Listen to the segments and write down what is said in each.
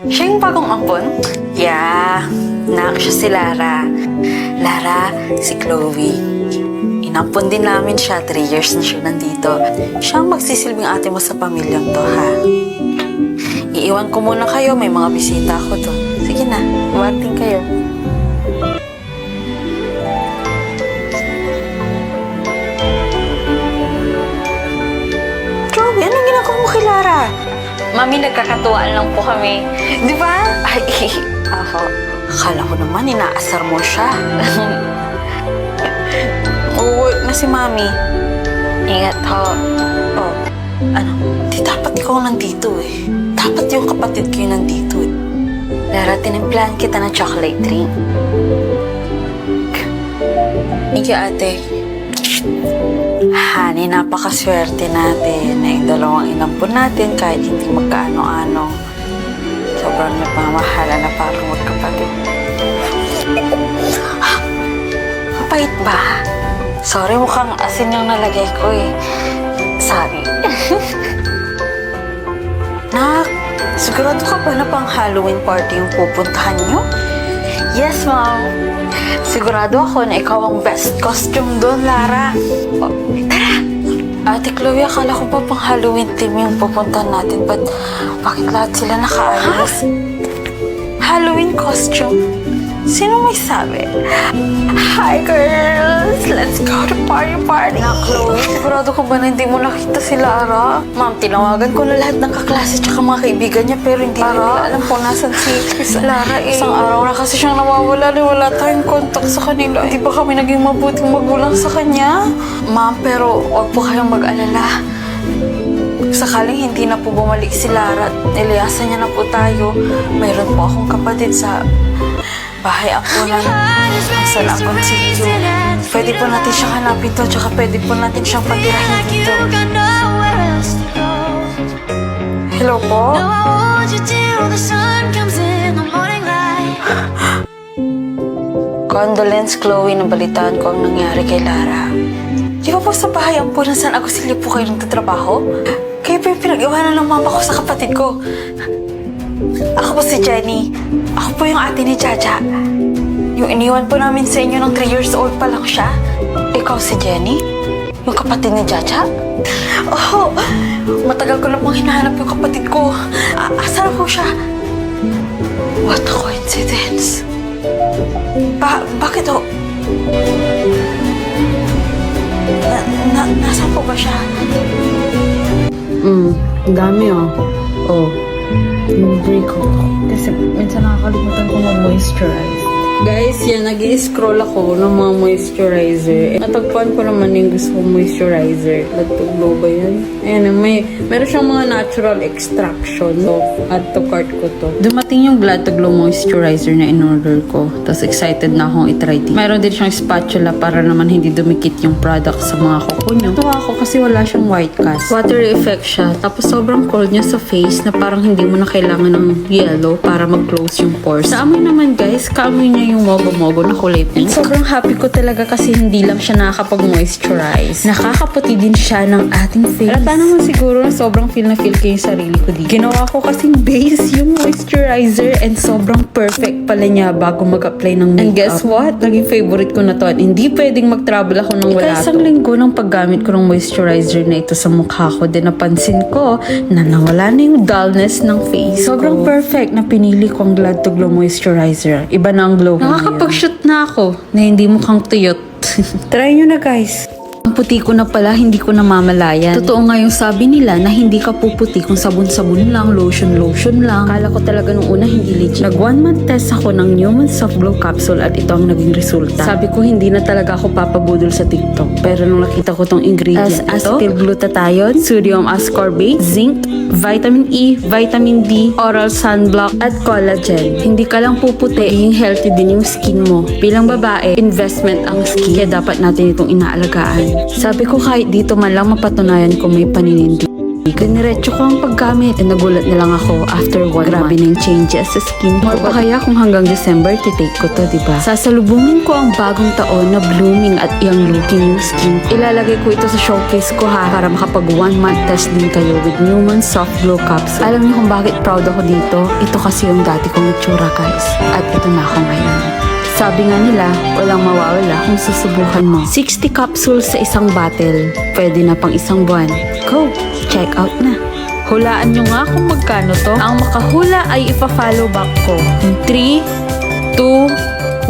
Siya yung bagong ampon? Yeah, nak siya si Lara. Lara, si Chloe. Inampon din namin siya, 3 years na siya nandito. Siya ang magsisilbing ate mo sa pamilyang to, ha? Iiwan ko muna kayo, may mga bisita ako doon. Sige na, wating kayo. Chloe, anong ginagawa mo kay Lara? Mami, nagkakatuwaan lang po kami. Di ba? Ay, ako. Akala ko naman, inaasar mo siya. Uwi na si Mami. Ingat ho. Oh, ano? Di dapat ikaw nandito eh. Dapat yung kapatid ko yung nandito eh. Lara, tinimplahan kita ng chocolate drink. Thank you, ate. Honey, napakaswerte natin na yung dalawang inampun natin kahit hindi magkaano-ano. Sobrang nagmamahala na parang magkapatid. Mapait ba? Sorry, mukhang asin yung nalagay ko eh. Sorry. Nak, sigurado ka ba na pang Halloween party yung pupuntahan nyo? Yes, Mom. Sigurado ako na ikaw ang best costume doon, Lara. Oh, tara! Ate Chloe, akala ko pa pang Halloween team yung pupuntahan natin. But bakit lahat sila nakaayos? Halloween costume? Sino may sabi? Hi, girls! Let's go to party! Na, Chloe, sigurado ko ba na hindi mo nakita si Lara? Ma'am, tinawagan ko na lahat ng kaklase tsaka mga kaibigan niya pero hindi nila alam kung nasan si Lara eh. Isang araw na kasi siyang nawawala na wala tayong contact sa kanila. Hindi ba kami naging mabuting magulang sa kanya? Ma'am, pero huwag po kayong mag-alala. Sakaling hindi na po bumalik si Lara at niliyasan niya na po tayo, mayroon po akong kapatid sa bahay ampunan sa Lampon City. Pwede po natin siyang hanapin to, tsaka pwede po natin siyang patirahin dito. Hello po? Condolence, Chloe, nabalitaan ko ang nangyari kay Lara. Di ba po sa bahay ampunan San Agustillo po kayo nagtatrabaho? Kayo po yung pinag-iwanan ng mama ko sa kapatid ko. Ako po si Jenny. Ako po yung ate ni Jaja. Yung iniwan po namin sa inyo ng 3 years old pa lang siya. Ikaw si Jenny? Yung kapatid ni Jaja? Oh, matagal ko na pong hinahanap yung kapatid ko. Asan po siya? What a coincidence. Bakit ho? Nasaan po ba siya? Ang dami oh. Oh. Yung break ko. Kasi minsan nakakalimutan ko mag-moisturize. Guys, yan, nag-i-scroll ako ng mga moisturizer. Natagpuan ko naman yung gusto kong moisturizer. Latog Glow ba yan? Ayan, meron siyang mga natural extraction. So, add to cart ko to. Dumating yung Glad to Glow moisturizer na in-order ko. Tapos excited na akong itry dito. Mayroon din siyang spatula para naman hindi dumikit yung product sa mga kuko nyo. Tuwa ako kasi wala siyang white cast. Watery effect siya. Tapos sobrang cold niya sa face na parang hindi mo na kailangan ng yellow para mag-close yung pores. Sa amoy naman guys, kaamoy niya yung mogo-mogo na kulay pink. Sobrang happy ko talaga kasi hindi lang siya nakakapag-moisturize. Nakakaputi din siya ng ating face. Alata naman siguro na sobrang feel na feel ko yung sarili ko dito. Ginawa ko kasing base yung moisturizer and sobrang perfect pala niya bago mag-apply ng makeup. And guess what? Naging favorite ko na to at hindi pwedeng mag-travel ako nang wala to. Isang linggo ng paggamit ko ng moisturizer na ito sa mukha ko, din napansin ko na nawala na yung dullness ng face. Sobrang perfect na pinili ko ang Glad to Glow moisturizer. Iba na ang glow. Nakakapag-shoot na ako na hindi mukhang tuyot. Try nyo na guys. Ang puti ko na pala, hindi ko namamalayan. Totoo nga yung sabi nila na hindi ka puputi kung sabon-sabon lang, lotion-lotion lang. Akala ko talaga nung una hindi legit. Nag 1 month test ako ng Newman Soft Glow Capsule at ito ang naging resulta. Sabi ko hindi na talaga ako papabudol sa TikTok. Pero nung nakita ko tong ingredient acetylglutathione, sodium ascorbate, zinc, vitamin E, vitamin D, oral sunblock, at collagen. Hindi ka lang puputi, magiging healthy din yung skin mo. Bilang babae, investment ang skin. Kaya dapat natin itong inaalagaan. Sabi ko kahit dito man lang mapatunayan ko may paninindi. Diniretso ko ang paggamit. Nagulat na lang ako after 1 month. Grabe ng changes sa skin ko. More pa kaya kung hanggang December titake ko to, diba? Sasalubungin ko ang bagong taon na blooming at young looking yung skin. Ilalagay ko ito sa showcase ko ha, para makapag 1 month test din kayo with Newman Soft Glow Capsule. Alam niyo kung bakit proud ako dito? Ito kasi yung dati kong itsura, guys. At ito na ako ngayon. Sabi nga nila, walang mawawala kung susubukan mo. 60 capsules sa isang bottle. Pwede na pang isang buwan. Go! Check out na. Hulaan nyo nga kung magkano to. Ang makahula ay ipa-follow back ko. 3, 2,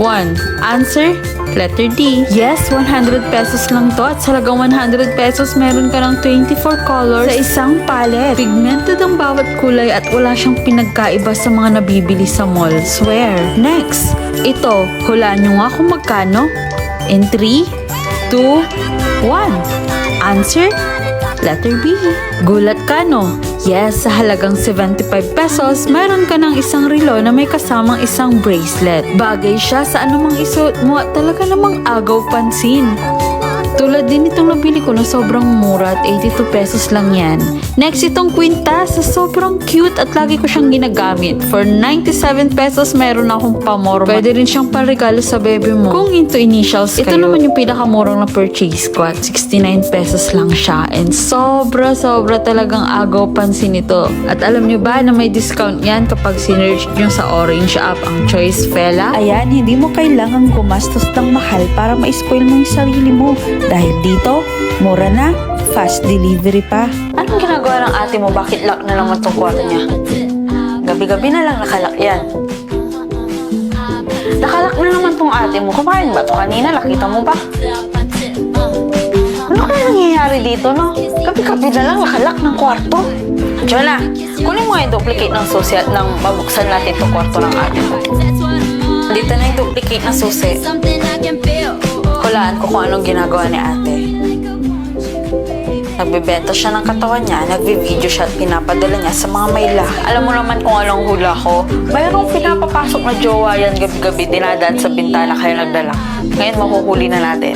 1. Answer? Letter D. Yes, 100 pesos lang to. At sa halagang 100 pesos, meron ka ng 24 colors sa isang palette. Pigmented ang bawat kulay at wala siyang pinagkaiba sa mga nabibili sa mall. Swear. Next. Ito, hulaan nyo nga kung magkano. In 3, 2, 1. Answer? Letter B. Gulat ka, no? Yes, sa halagang 75 pesos, mayroon ka ng isang relo na may kasamang isang bracelet. Bagay siya sa anumang isuot mo at talaga namang agaw pansin. Tulad din itong nabili ko na sobrang mura at 82 pesos lang yan. Next, itong kwintas. Sobrang cute at lagi ko siyang ginagamit. For 97 pesos, meron akong pamorma. Pwede rin siyang paregalo sa bebe mo. Kung into initials kayo. Ito naman yung pinakamurang na purchase ko at 69 pesos lang siya. And sobra talagang agaw pansin ito. At alam nyo ba na may discount yan kapag sinerge nyo sa Orange app ang Choice Fella? Ayan, hindi mo kailangang gumastos ng mahal para ma-spoil mo yung sarili mo. Dahil dito, mura na, fast delivery pa. Anong ginagawa ng ate mo? Bakit lock na naman tong kwarto niya? Gabi-gabi na lang nakalak yan. Nakalak na naman tong ate mo. Kumain ba to kanina? Nakita mo ba? Ano kaya nangyayari dito, no? Gabi-gabi na lang nakalak ng kwarto. Jola, kunin mo yung duplicate ng susi at nang mabuksan natin itong kwarto ng ate mo. Dito na yung duplicate ng susi. Hulaan ko kung anong ginagawa ni ate. Nagbebenta siya ng katawan niya, nagvi-video siya at pinapadala niya sa mga mayla. Alam mo naman kung anong hula ko. Mayroong pinapapasok na jowa yan gabi-gabi, dinadaan sa bintana kaya nagdala. Ngayon mahuhuli na natin.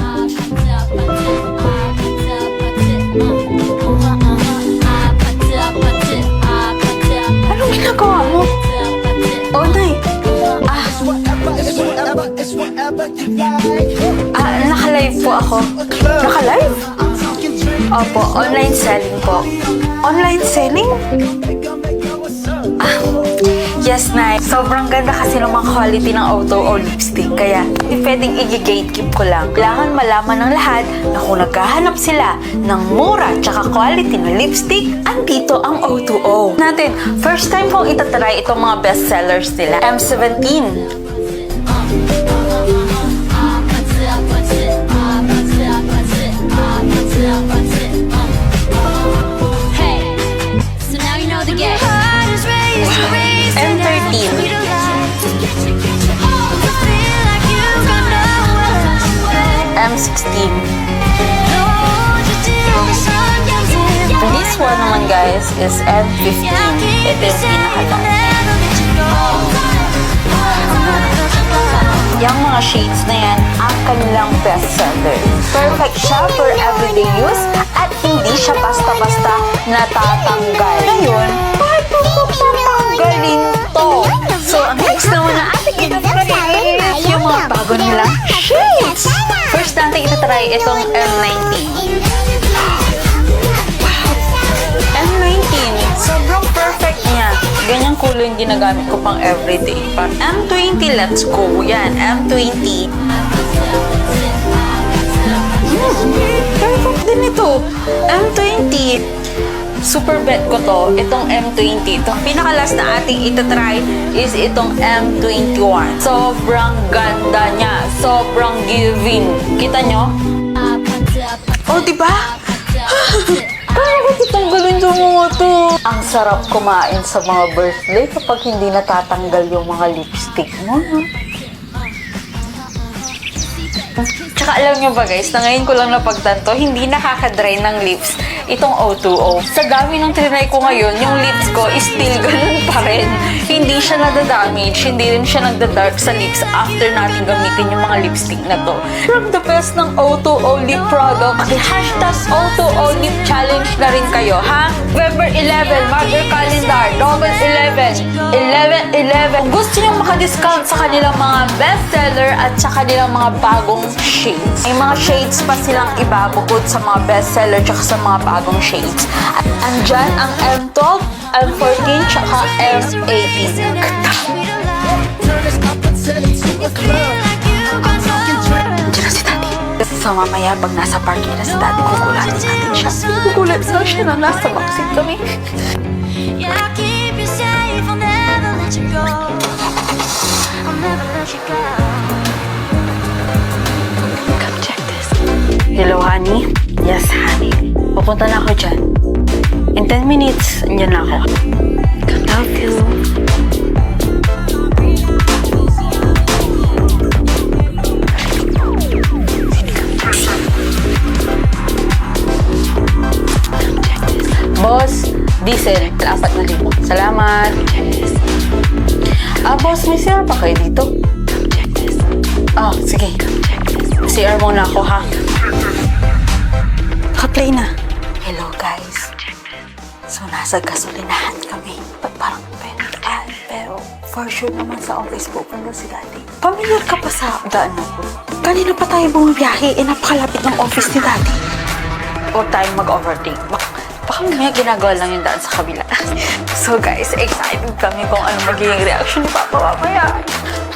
Anong ginagawa mo? Oh, Nay. Naka-live po ako. Naka-live? Opo, online selling po. Online selling? Yes, Nay. Sobrang ganda kasi ng mga quality ng O2O lipstick. Kaya, hindi pwedeng i-gatekeep ko lang. Kailangan malaman ng lahat na kung naghahanap sila ng mura tsaka quality na lipstick, andito ang O2O. Natin, first time kong itatry itong mga bestsellers nila. M17. M16. This one naman, guys, is M15. Ito yung pinakalas. Yung mga shades na yan, ang kanilang bestseller. Perfect siya for everyday use at hindi siya basta-basta natatanggal. Ngayon, paano ko tatanggalin to? So, ang next naman na ating itatry yung mga bago nilang shades. First natin itatry itong M19. M19, sobrang perfect niya. Ganyang kulay yung ginagamit ko pang everyday. But M20, let's go. Yan, M20. Perfect din ito. M20. Super bet ko to. Itong M20. Itong pinakalas na ating itatry is itong M21. Sobrang ganda niya. Sobrang giving. Kita nyo? Oh, diba? Kaya ko titanggalin sa mga to. Ang sarap kumain sa mga birthday kapag hindi natatanggal yung mga lipstick mo. Tsaka alam nyo ba guys, na ngayon ko lang napagtanto, hindi nakaka-dry ng lips itong O2O. Sa dami ng trinay ko ngayon, yung lips ko is still ganun pa rin. Hindi siya nadadamage, hindi rin siya nagda-dark sa lips after natin gamitin yung mga lipstick na to. From the best ng O2O lip product, hashtag O2O lip challenge na rin kayo, ha? November 11, mark your calendar, November 11, 11. Kung gusto nyo maka-discount sa kanilang mga bestseller at sa kanilang mga bagong shades. May mga shades pa silang iba bukod sa mga bestseller tsaka sa mga bagong shades. At andyan ang M12, M14 tsaka M18. Diyan na si Daddy. So mamaya pag nasa parking na si Daddy, kukulatin natin siya. Kukulat sa siya na nasa backseat kami. Yeah, I'll keep you safe, I'll never let you go. I'll never let you go. Come check this. Hello, honey? Yes, honey. Pupunta na ako dyan. In 10 minutes, andyan na ako. Love you. Boss, diesel, 4,000. Salamat. Boss, may CR pa kayo dito? Sige. CR muna ako, ha? Naka-play na. Hello, guys. So, nasa gasolinahan kami. Ba't parang pental? Pero, for sure naman sa office pupunta si Daddy. Pamilyar ka pa sa daan ko. Kanina pa tayo bumabiyahe, napakalapit ng office ni Daddy. Huwag tayong mag-overtake. Baka may ginagawa lang yung daan sa kabila. So guys, excited kami kung ano magiging reaction ni Papa mamaya.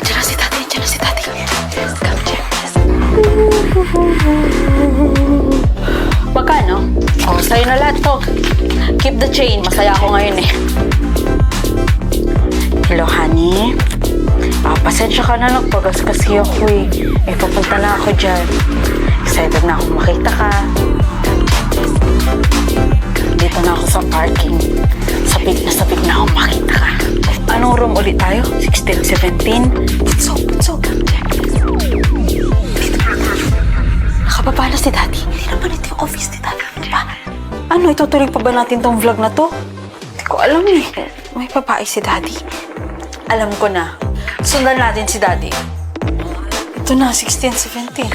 Diyan na si Daddy, diyan na si Daddy. Come check this. Magkano? Sa'yo na lahat to. Keep the chain. Masaya ako ngayon eh. Hello, honey. Pasensya ka na, nagpagas-kasi ako eh. May papunta na ako dyan. Excited na ako makita ka. Dito na ako sa parking. Sabik na ako makita ka. Anong room ulit tayo? 16, 17? Bunso. Nakababa na si Daddy. Hindi naman ito yung office ni Daddy. Diba? Ano, itutuloy pa ba natin tong vlog na to? Hindi ko alam eh. May babae si Daddy. Alam ko na. Sundan natin si Daddy. Ito na, 16, 17.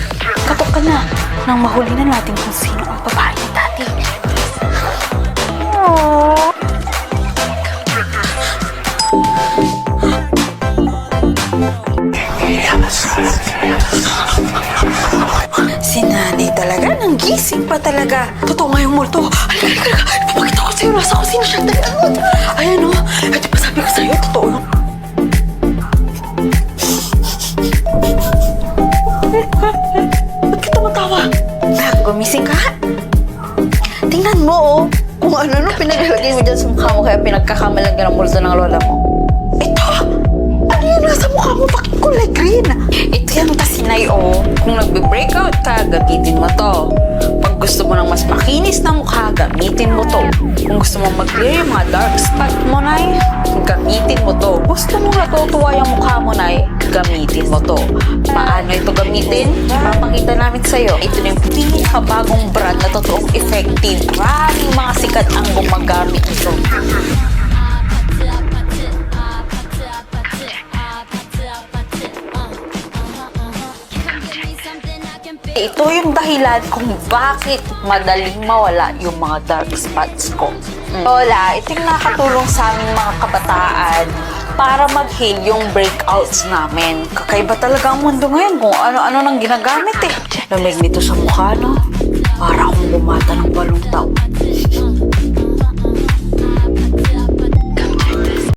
Katok ka na. Nang mahuli na natin kung sino ang babae ni Daddy. Si Nanay talaga, nang gising pa talaga. Totoo nga yung multo. Halika. Ipapakita ko sa'yo, nasa kusina siya. Ayan o. Di ba sabi ko sa'yo, totoo yun. Ba't ka tumatawa? Gumising ka? Tingnan mo kung ano pinaglalagay mo dyan sa mukha mo kaya pinagkakamalag ka ng multo ng lola mo. Ito! Ano yan nasa mukha mo? Bakit kulay green? Ito yan tasinay Kung nagbe-breakout ka, gamitin mo to. Pag gusto mo ng mas makinis na mukha, gamitin mo to. Kung gusto mo mag-clear yung mga dark spot mo, Nay, gamitin mo to. Gusto mo natutuwa yung mukha mo, Nay, gamitin mo to. Paano ito gamitin? Ipapakita namin sa'yo. Ito na yung pinakabagong brand na totoong effective. Maraming mga sikat ang gumagamit ito. Ito yung dahilan kung bakit madaling mawala yung mga dark spots ko. Lola, ito yung nakatulong sa aming mga kabataan para mag-heal yung breakouts namin. Kakaiba talaga ang mundo ngayon kung ano-ano nang ginagamit eh. Lalag nito sa mukha, no? Para akong bumata ng 8 taon.